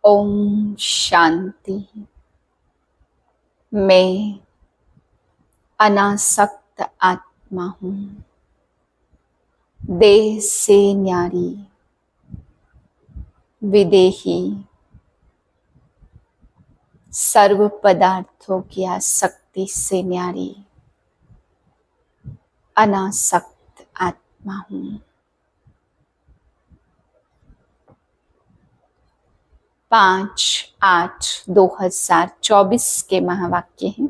ओम शांति। मैं अनासक्त आत्मा हूँ, देह से न्यारी, विदेही, सर्व पदार्थों की आसक्ति से न्यारी अनासक्त आत्मा हूँ। 5/8/2024 के महावाक्य हैं।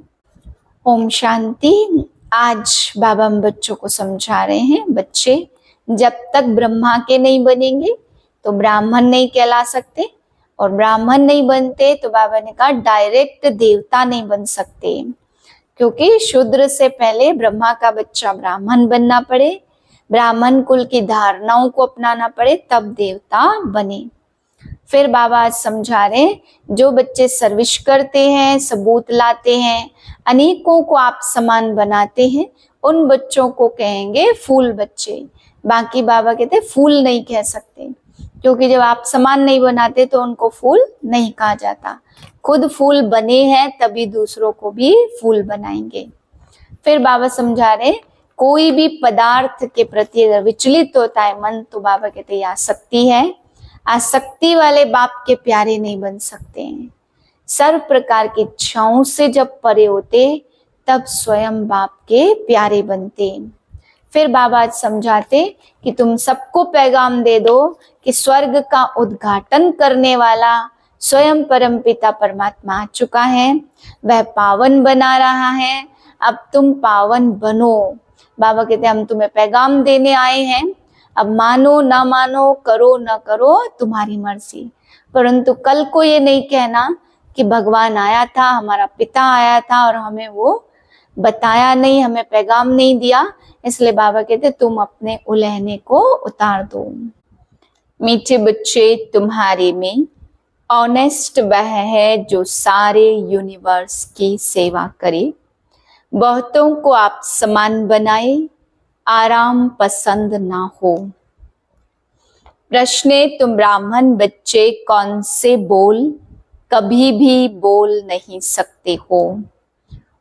ओम शांति। आज बाबा हम बच्चों को समझा रहे हैं, बच्चे जब तक ब्रह्मा के नहीं बनेंगे तो ब्राह्मण नहीं कहला सकते, और ब्राह्मण नहीं बनते तो बाबा ने कहा डायरेक्ट देवता नहीं बन सकते, क्योंकि शूद्र से पहले ब्रह्मा का बच्चा ब्राह्मण बनना पड़े, ब्राह्मण कुल की धारणाओं को अपनाना पड़े, तब देवता बने। फिर बाबा आज समझा रहे, जो बच्चे सर्विस करते हैं, सबूत लाते हैं, अनेकों को आप समान बनाते हैं, उन बच्चों को कहेंगे फूल बच्चे। बाकी बाबा कहते फूल नहीं कह सकते, क्योंकि जब आप समान नहीं बनाते तो उनको फूल नहीं कहा जाता। खुद फूल बने हैं तभी दूसरों को भी फूल बनाएंगे। फिर बाबा समझा रहे, कोई भी पदार्थ के प्रति अगर विचलित होता है मन, तो बाबा कहते ये आसक्ति है। आसक्ति वाले बाप के प्यारे नहीं बन सकते हैं। सर्व प्रकार की इच्छाओं से जब परे होते तब स्वयं बाप के प्यारे बनते। फिर बाबा आज समझाते कि तुम सबको पैगाम दे दो कि स्वर्ग का उद्घाटन करने वाला स्वयं परम पिता परमात्मा आ चुका है, वह पावन बना रहा है, अब तुम पावन बनो। बाबा कहते हम तुम्हें पैगाम देने आए हैं, अब मानो ना मानो, करो ना करो, तुम्हारी मर्जी। परंतु कल को ये नहीं कहना कि भगवान आया था, हमारा पिता आया था और हमें वो बताया नहीं, हमें पैगाम नहीं दिया। इसलिए बाबा कहते तुम अपने उलहने को उतार दो। मीठे बच्चे, तुम्हारे में ऑनेस्ट वह है जो सारे यूनिवर्स की सेवा करे, बहुतों को आप समान बनाए, आराम पसंद ना हो। प्रश्न, तुम ब्राह्मण बच्चे कौन से बोल कभी भी बोल नहीं सकते हो?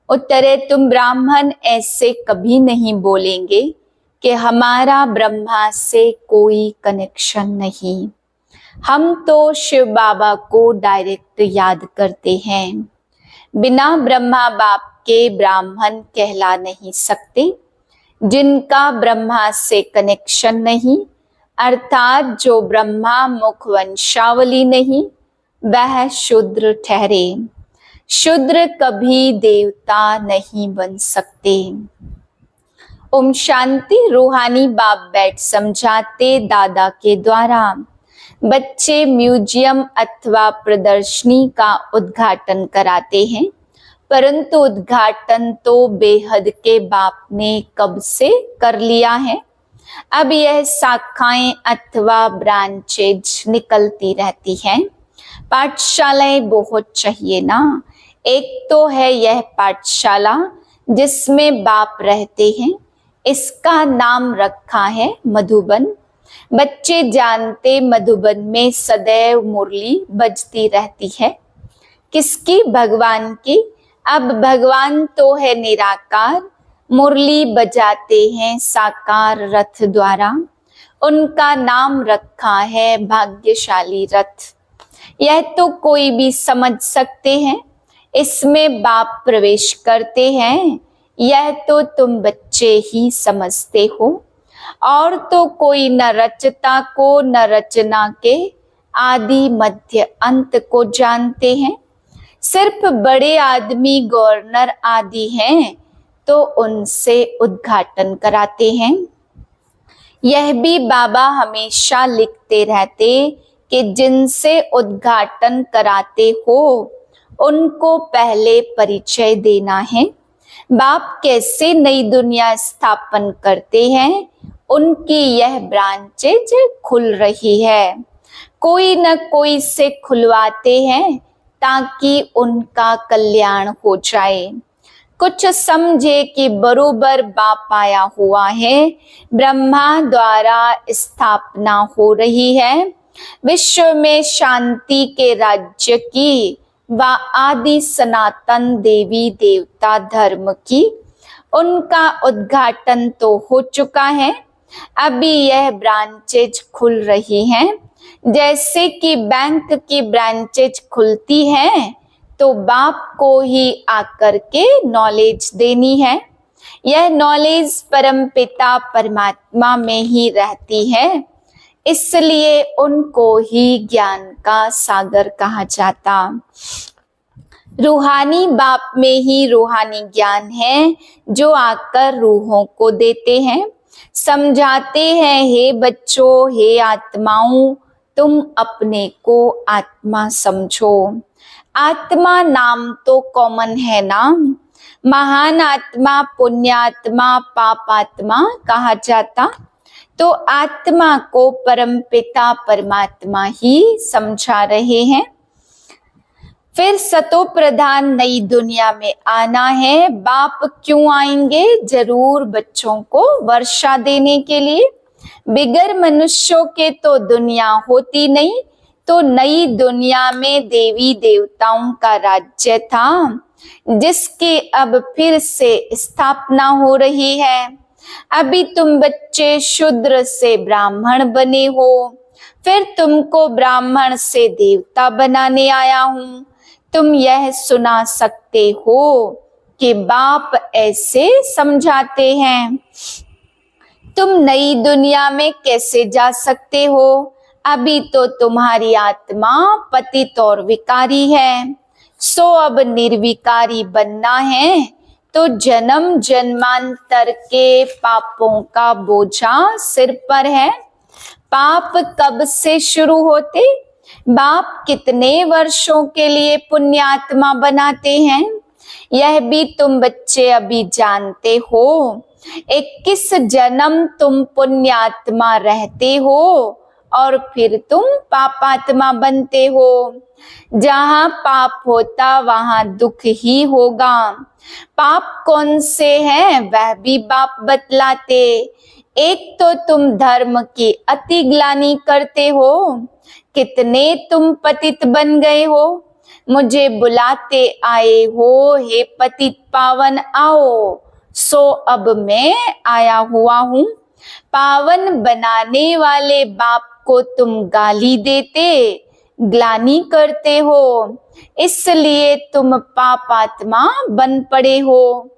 उत्तर है, तुम ब्राह्मण ऐसे कभी नहीं बोलेंगे कि हमारा ब्रह्मा से कोई कनेक्शन नहीं, हम तो शिव बाबा को डायरेक्ट याद करते हैं, बिना ब्रह्मा बाप के ब्राह्मण कहला नहीं सकते। जिनका ब्रह्मा से कनेक्शन नहीं, अर्थात जो ब्रह्मा मुख वंशावली नहीं, वह शूद्र ठहरे। शूद्र कभी देवता नहीं बन सकते। ओम शांति। रूहानी बाप बैठ समझाते दादा के द्वारा। बच्चे म्यूजियम अथवा प्रदर्शनी का उद्घाटन कराते हैं, परंतु उद्घाटन तो बेहद के बाप ने कब से कर लिया है। अब यह शाखाएं अथवा ब्रांचेज निकलती रहती हैं। पाठशालाएं बहुत चाहिए ना। एक तो है यह पाठशाला जिसमें बाप रहते हैं, इसका नाम रखा है मधुबन। बच्चे जानते मधुबन में सदैव मुरली बजती रहती है। किसकी? भगवान की। अब भगवान तो है निराकार, मुरली बजाते हैं साकार रथ द्वारा, उनका नाम रखा है भाग्यशाली रथ। यह तो कोई भी समझ सकते हैं, इसमें बाप प्रवेश करते हैं, यह तो तुम बच्चे ही समझते हो। और तो कोई न रचता को न रचना के आदि मध्य अंत को जानते हैं। सिर्फ बड़े आदमी गवर्नर आदि हैं तो उनसे उद्घाटन कराते हैं। यह भी बाबा हमेशा लिखते रहते कि जिनसे उद्घाटन कराते हो उनको पहले परिचय देना है। बाप कैसे नई दुनिया स्थापन करते हैं, उनकी यह ब्रांचेज खुल रही है। कोई न कोई से खुलवाते हैं ताकि उनका कल्याण हो जाए। कुछ समझे कि बरोबर बाप आया हुआ है, ब्रह्मा द्वारा स्थापना हो रही है, विश्व में शांति के राज्य की व आदि सनातन देवी देवता धर्म की उनका उद्घाटन तो हो चुका है। अभी यह ब्रांचेज खुल रही हैं। जैसे कि बैंक की ब्रांचेज खुलती हैं तो बाप को ही आकर के नॉलेज देनी है। यह नॉलेज परमपिता परमात्मा में ही रहती है, इसलिए उनको ही ज्ञान का सागर कहा जाता। रूहानी बाप में ही रूहानी ज्ञान है जो आकर रूहों को देते हैं, समझाते हैं, हे बच्चों, हे आत्माओं, तुम अपने को आत्मा समझो। आत्मा नाम तो कॉमन है ना, महान आत्मा, पुण्यात्मा, पापात्मा कहा जाता, तो आत्मा को परमपिता परमात्मा ही समझा रहे हैं। फिर सतो प्रधान नई दुनिया में आना है। बाप क्यों आएंगे? जरूर बच्चों को वर्षा देने के लिए। बिगर मनुष्यों के तो दुनिया होती नहीं, तो नई दुनिया में देवी देवताओं का राज्य था, जिसकी अब फिर से स्थापना हो रही है। अभी तुम बच्चे शूद्र से ब्राह्मण बने हो, फिर तुमको ब्राह्मण से देवता बनाने आया हूं। तुम यह सुना सकते हो कि बाप ऐसे समझाते हैं। तुम नई दुनिया में कैसे जा सकते हो? अभी तो तुम्हारी आत्मा पतित और विकारी है, सो अब निर्विकारी बनना है। तो जन्म जन्मांतर के पापों का बोझा सिर पर है। पाप कब से शुरू होते? बाप कितने वर्षों के लिए पुण्यात्मा बनाते हैं, यह भी तुम बच्चे अभी जानते हो। 21 जन्म तुम पुण्यात्मा रहते हो और फिर तुम पापात्मा बनते हो। जहां पाप होता वहां दुख ही होगा। पाप कौन से हैं वह भी बाप बतलाते। एक तो तुम धर्म की अति ग्लानि करते हो, कितने तुम पतित बन गए हो। मुझे बुलाते आए हो, हे पतित पावन आओ, सो अब मैं आया हुआ हूँ। पावन बनाने वाले बाप को तुम गाली देते, ग्लानि करते हो, इसलिए तुम पापात्मा बन पड़े हो।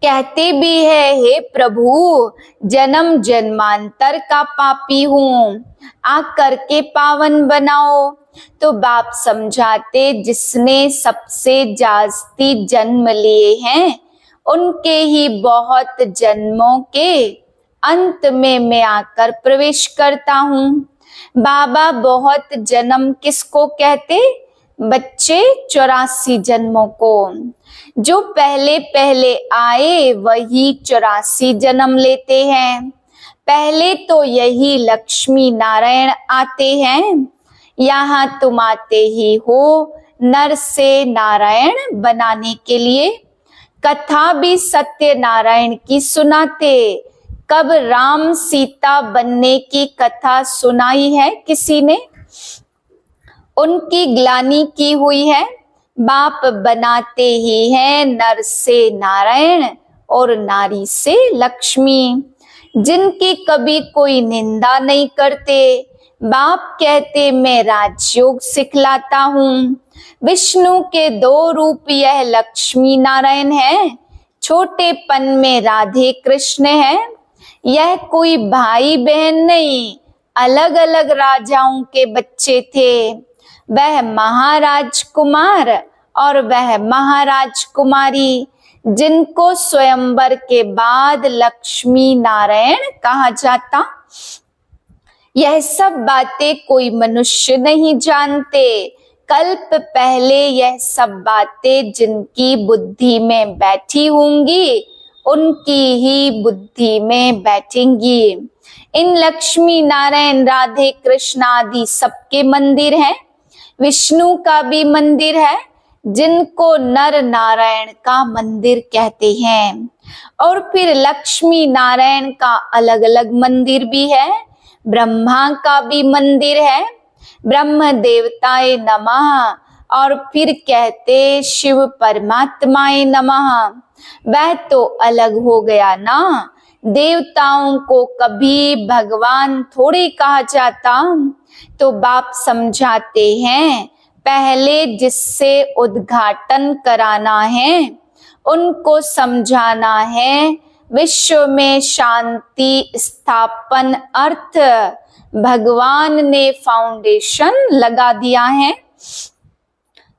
कहते भी है, हे प्रभु, जन्म जन्मांतर का पापी हूँ, आकर के पावन बनाओ। तो बाप समझाते, जिसने सबसे जास्ती जन्म लिए हैं उनके ही बहुत जन्मों के अंत में मैं आकर प्रवेश करता हूँ। बाबा बहुत जन्म किसको कहते? बच्चे 84 जन्मों को। जो पहले पहले आए वही 84 जन्म लेते हैं। पहले तो यही लक्ष्मी नारायण आते हैं। यहाँ तुम आते ही हो नर से नारायण बनाने के लिए। कथा भी सत्य नारायण की सुनाते। कब राम सीता बनने की कथा सुनाई है किसी ने? उनकी ग्लानि की हुई है। बाप बनाते ही हैं नर से नारायण और नारी से लक्ष्मी, जिनकी कभी कोई निंदा नहीं करते। बाप कहते, मैं राजयोग सिखलाता हूँ। विष्णु के 2 रूप यह लक्ष्मी नारायण है। छोटेपन में राधे कृष्ण है। यह कोई भाई बहन नहीं, अलग अलग राजाओं के बच्चे थे। वह महाराज कुमार और वह महाराज कुमारी, जिनको स्वयंवर के बाद लक्ष्मी नारायण कहा जाता। यह सब बातें कोई मनुष्य नहीं जानते। कल्प पहले यह सब बातें जिनकी बुद्धि में बैठी होंगी उनकी ही बुद्धि में बैठेंगी। इन लक्ष्मी नारायण राधे कृष्ण आदि सबके मंदिर हैं। विष्णु का भी मंदिर है, जिनको नर नारायण का मंदिर कहते हैं। और फिर लक्ष्मी नारायण का अलग अलग मंदिर भी है। ब्रह्मा का भी मंदिर है, ब्रह्म देवताए नमः, और फिर कहते शिव परमात्माए नमः। वह तो अलग हो गया ना। देवताओं को कभी भगवान थोड़ी कहा जाता। तो बाप समझाते हैं, पहले जिससे उद्घाटन कराना है उनको समझाना है। विश्व में शांति स्थापन अर्थ भगवान ने फाउंडेशन लगा दिया है।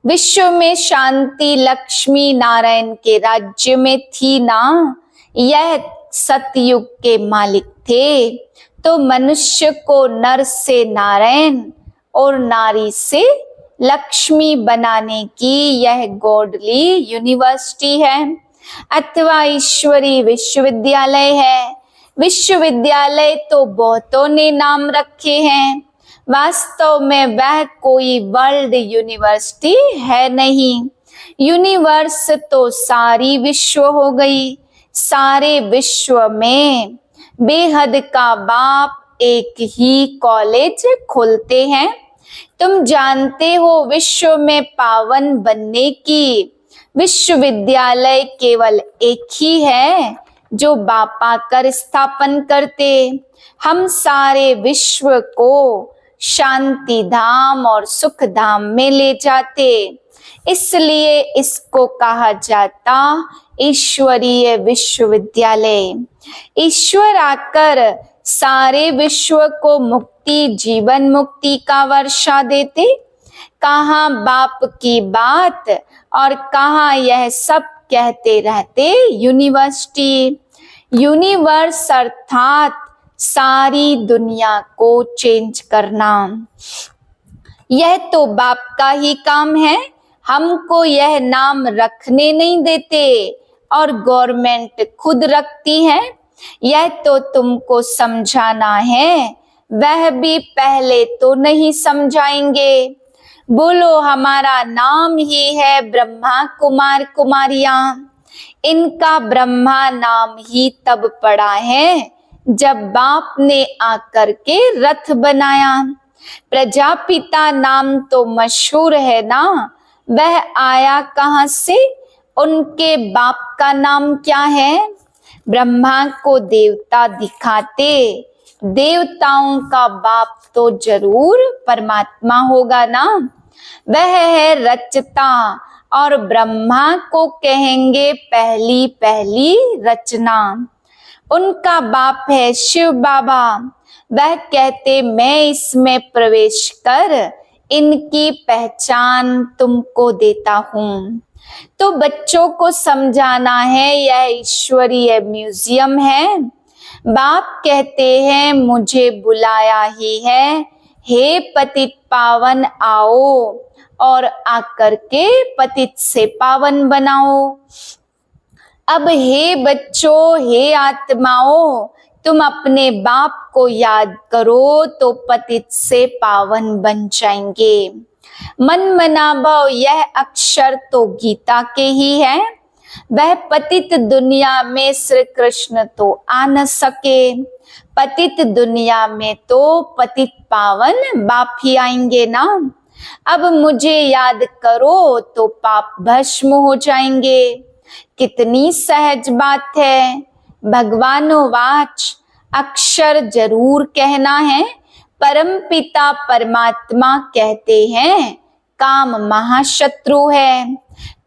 विश्व में शांति लक्ष्मी नारायण के राज्य में थी ना। यह सतयुग के मालिक थे। तो मनुष्य को नर से नारायण और नारी से लक्ष्मी बनाने की यह गॉडली यूनिवर्सिटी है अथवा ईश्वरी विश्वविद्यालय है। विश्वविद्यालय तो बहुतों ने नाम रखे हैं, वास्तव में वह कोई वर्ल्ड यूनिवर्सिटी है नहीं। यूनिवर्स तो सारी विश्व हो गई। सारे विश्व में बेहद का बाप एक ही कॉलेज खोलते हैं। तुम जानते हो विश्व में पावन बनने की विश्वविद्यालय केवल एक ही है जो बापा कर स्थापन करते। हम सारे विश्व को शांति धाम और सुख धाम में ले जाते, इसलिए इसको कहा जाता ईश्वरीय विश्वविद्यालय। ईश्वर आकर सारे विश्व को मुक्ति, जीवन मुक्ति का वर्षा देते। कहाँ बाप की बात और कहाँ यह सब कहते रहते यूनिवर्सिटी। यूनिवर्स अर्थात सारी दुनिया को चेंज करना, यह तो बाप का ही काम है। हमको यह नाम रखने नहीं देते और गवर्नमेंट खुद रखती है। यह तो तुमको समझाना है, वह भी पहले तो नहीं समझाएंगे। बोलो, हमारा नाम ही है ब्रह्मा कुमार कुमारियां। इनका ब्रह्मा नाम ही तब पड़ा है जब बाप ने आकर के रथ बनाया। प्रजापिता नाम तो मशहूर है ना, वह आया कहाँ से? उनके बाप का नाम क्या है? ब्रह्मा को देवता दिखाते, देवताओं का बाप तो जरूर परमात्मा होगा ना। वह है रचता और ब्रह्मा को कहेंगे पहली पहली रचना। उनका बाप है शिव बाबा। वह कहते मैं इसमें प्रवेश कर इनकी पहचान तुमको देता हूँ। तो बच्चों को समझाना है यह ईश्वरीय म्यूजियम है। बाप कहते हैं मुझे बुलाया ही है, हे पतित पावन आओ और आकर के पतित से पावन बनाओ। अब हे बच्चों, हे आत्माओं, तुम अपने बाप को याद करो तो पतित से पावन बन जाएंगे। मन मना भाव यह अक्षर तो गीता के ही है। वह पतित दुनिया में श्री कृष्ण तो आ न सके। पतित दुनिया में तो पतित पावन बाप ही आएंगे ना। अब मुझे याद करो तो पाप भस्म हो जाएंगे। कितनी सहज बात है। भगवानोवाच, अक्षर जरूर कहना है। परमपिता परमात्मा कहते हैं काम महाशत्रु है।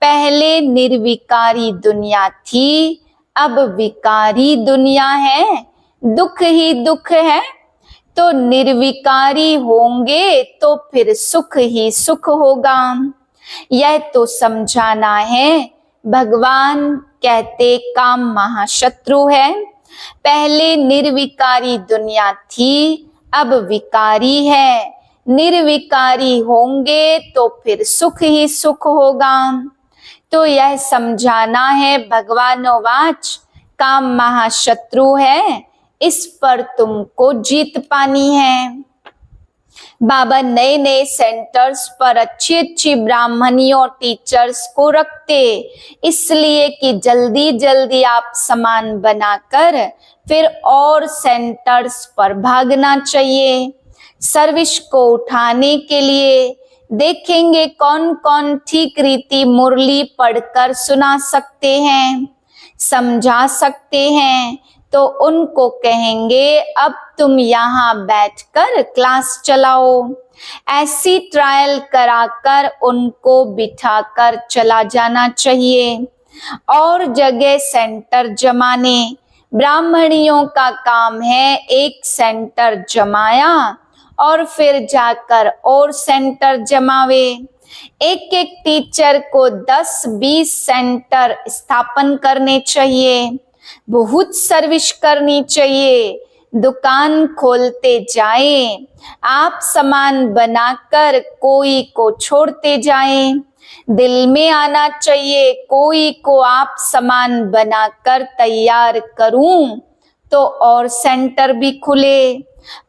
पहले निर्विकारी दुनिया थी, अब विकारी दुनिया है। दुख ही दुख है, तो निर्विकारी होंगे तो फिर सुख ही सुख होगा। यह तो समझाना है। भगवान कहते काम महाशत्रु है। पहले निर्विकारी दुनिया थी, अब विकारी है। निर्विकारी होंगे तो फिर सुख ही सुख होगा। तो यह समझाना है भगवानोवाच काम महाशत्रु है, इस पर तुमको जीत पानी है। बाबा नए नए सेंटर्स पर अच्छी अच्छी ब्राह्मणियों और टीचर्स को रखते, इसलिए कि जल्दी जल्दी आप सामान बनाकर फिर और सेंटर्स पर भागना चाहिए। सर्विस को उठाने के लिए देखेंगे कौन कौन ठीक रीति मुरली पढ़कर सुना सकते हैं, समझा सकते हैं, तो उनको कहेंगे अब तुम यहाँ बैठकर क्लास चलाओ। ऐसी ट्रायल कराकर उनको बिठाकर चला जाना चाहिए। और जगह सेंटर जमाने, ब्राह्मणियों का काम है एक सेंटर जमाया और फिर जाकर और सेंटर जमावे। एक एक टीचर को 10-20 सेंटर स्थापन करने चाहिए, बहुत सर्विस करनी चाहिए, दुकान खोलते जाएं, आप सामान बनाकर कोई को छोड़ते जाएं। दिल में आना चाहिए कोई को आप सामान बनाकर तैयार करूं तो और सेंटर भी खुले,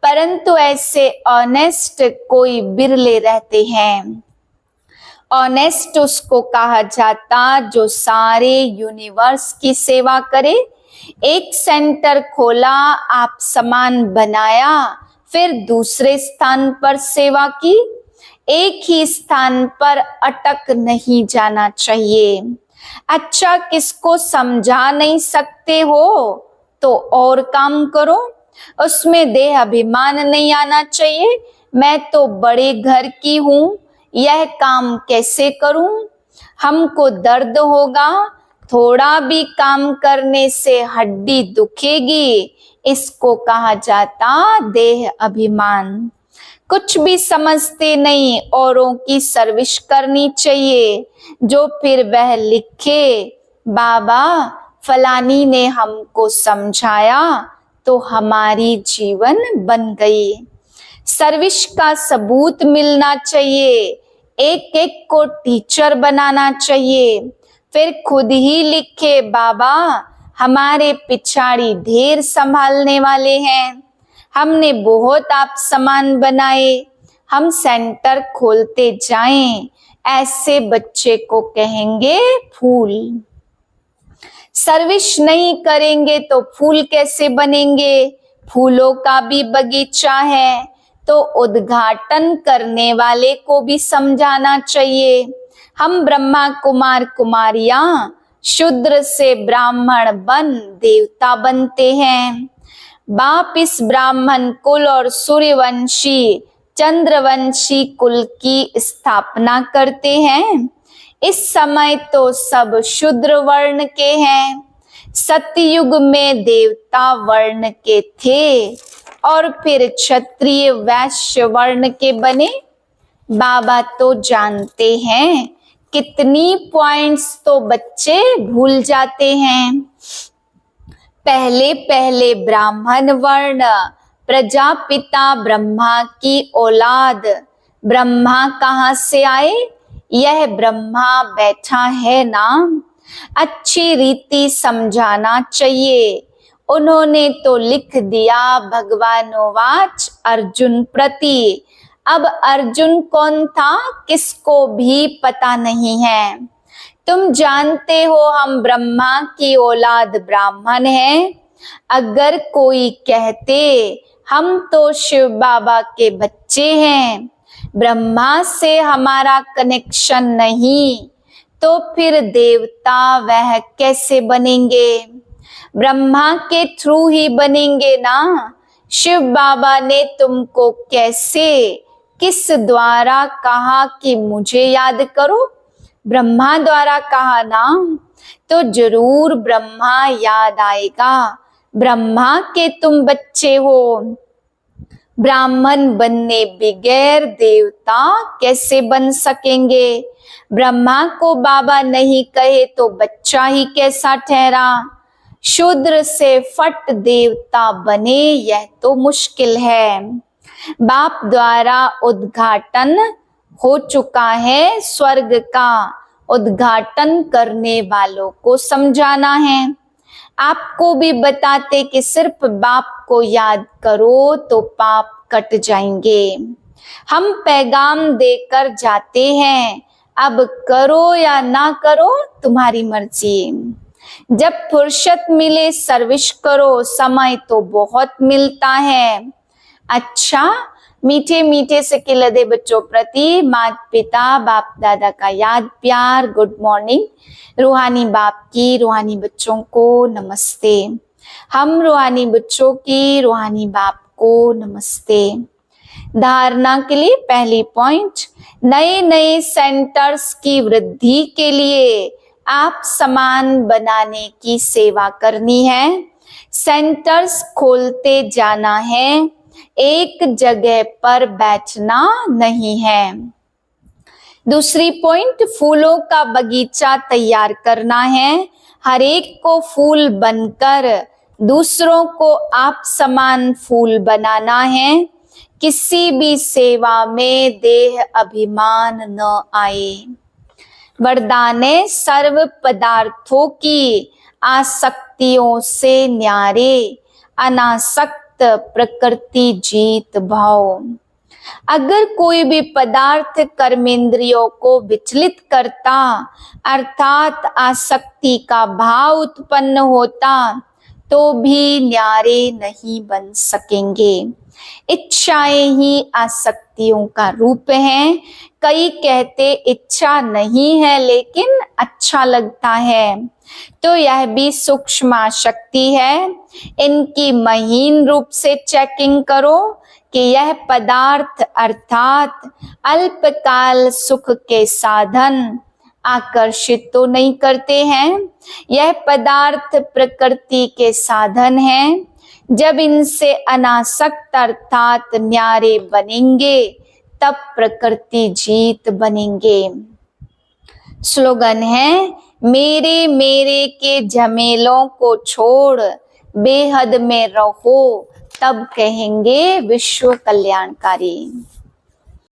परंतु ऐसे ऑनेस्ट कोई बिरले रहते हैं। ऑनेस्ट उसको कहा जाता जो सारे यूनिवर्स की सेवा करे। एक सेंटर खोला, आप सामान बनाया, फिर दूसरे स्थान पर सेवा की। एक ही स्थान पर अटक नहीं जाना चाहिए। अच्छा, किसको समझा नहीं सकते हो तो और काम करो, उसमें देह अभिमान नहीं आना चाहिए। मैं तो बड़े घर की हूं, यह काम कैसे करूं? हमको दर्द होगा, थोड़ा भी काम करने से हड्डी दुखेगी, इसको कहा जाता देह अभिमान। कुछ भी समझते नहीं, औरों की सर्विस करनी चाहिए। जो फिर वह लिखे बाबा फलानी ने हमको समझाया तो हमारी जीवन बन गई। सर्विस का सबूत मिलना चाहिए, एक एक को टीचर बनाना चाहिए। फिर खुद ही लिखे बाबा हमारे पिछाड़ी ढेर संभालने वाले हैं, हमने बहुत आप सामान बनाए, हम सेंटर खोलते जाएं। ऐसे बच्चे को कहेंगे फूल। सर्विस नहीं करेंगे तो फूल कैसे बनेंगे? फूलों का भी बगीचा है तो उद्घाटन करने वाले को भी समझाना चाहिए। हम ब्रह्मा कुमार कुमारियां शूद्र से ब्राह्मण बन देवता बनते हैं। बाप इस ब्राह्मण कुल और सूर्यवंशी चंद्रवंशी कुल की स्थापना करते हैं। इस समय तो सब शूद्र वर्ण के हैं, सतयुग में देवता वर्ण के थे और फिर क्षत्रिय वैश्य वर्ण के बने। बाबा तो जानते हैं, कितनी पॉइंट्स तो बच्चे भूल जाते हैं। पहले पहले ब्राह्मण वर्ण, प्रजापिता ब्रह्मा की औलाद। ब्रह्मा कहाँ से आए? यह ब्रह्मा बैठा है ना। अच्छी रीति समझाना चाहिए। उन्होंने तो लिख दिया भगवानोवाच अर्जुन प्रति। अब अर्जुन कौन था किसको भी पता नहीं है। तुम जानते हो हम ब्रह्मा की औलाद ब्राह्मण हैं। अगर कोई कहते हम तो शिव बाबा के बच्चे हैं, ब्रह्मा से हमारा कनेक्शन नहीं, तो फिर देवता वह कैसे बनेंगे? ब्रह्मा के थ्रू ही बनेंगे ना। शिव बाबा ने तुमको कैसे किस द्वारा कहा कि मुझे याद करो? ब्रह्मा द्वारा कहा ना, तो जरूर ब्रह्मा याद आएगा। ब्रह्मा के तुम बच्चे हो। ब्राह्मण बनने बगैर देवता कैसे बन सकेंगे? ब्रह्मा को बाबा नहीं कहे तो बच्चा ही कैसा ठहरा? शूद्र से फट देवता बने, यह तो मुश्किल है। बाप द्वारा उद्घाटन हो चुका है, स्वर्ग का उद्घाटन करने वालों को समझाना है। आपको भी बताते कि सिर्फ बाप को याद करो तो पाप कट जाएंगे। हम पैगाम देकर जाते हैं, अब करो या ना करो तुम्हारी मर्जी। जब फुर्सत मिले सर्विस करो, समय तो बहुत मिलता है। अच्छा, मीठे मीठे से लदे बच्चों प्रति माता पिता बाप दादा का याद प्यार, गुड मॉर्निंग। रूहानी बाप की रूहानी बच्चों को नमस्ते। हम रूहानी बच्चों की रूहानी बाप को नमस्ते। धारणा के लिए पहली पॉइंट, नए नए सेंटर्स की वृद्धि के लिए आप समान बनाने की सेवा करनी है। सेंटर्स खोलते जाना है, एक जगह पर बैठना नहीं है। दूसरी पॉइंट, फूलों का बगीचा तैयार करना है। हर एक को फूल बनकर दूसरों को आप समान फूल बनाना है। किसी भी सेवा में देह अभिमान न आए। वरदान है, सर्व पदार्थों की आसक्तियों से न्यारे, अनासक्त प्रकृति जीत भाव। अगर कोई भी पदार्थ कर्मेंद्रियों को विचलित करता अर्थात आसक्ति का भाव उत्पन्न होता तो भी न्यारे नहीं बन सकेंगे। इच्छाएं ही आसक्तियों का रूप हैं। कई कहते इच्छा नहीं है लेकिन अच्छा लगता है, तो यह भी सूक्ष्म शक्ति है। इनकी महीन रूप से चेकिंग करो कि यह पदार्थ अर्थात अल्पकाल सुख के साधन आकर्षित तो नहीं करते हैं। यह पदार्थ प्रकृति के साधन हैं। जब इनसे अनासक्त अर्थात न्यारे बनेंगे तब प्रकृति जीत बनेंगे। स्लोगन है, मेरे मेरे के झमेलों को छोड़ बेहद में रहो, तब कहेंगे विश्व कल्याणकारी।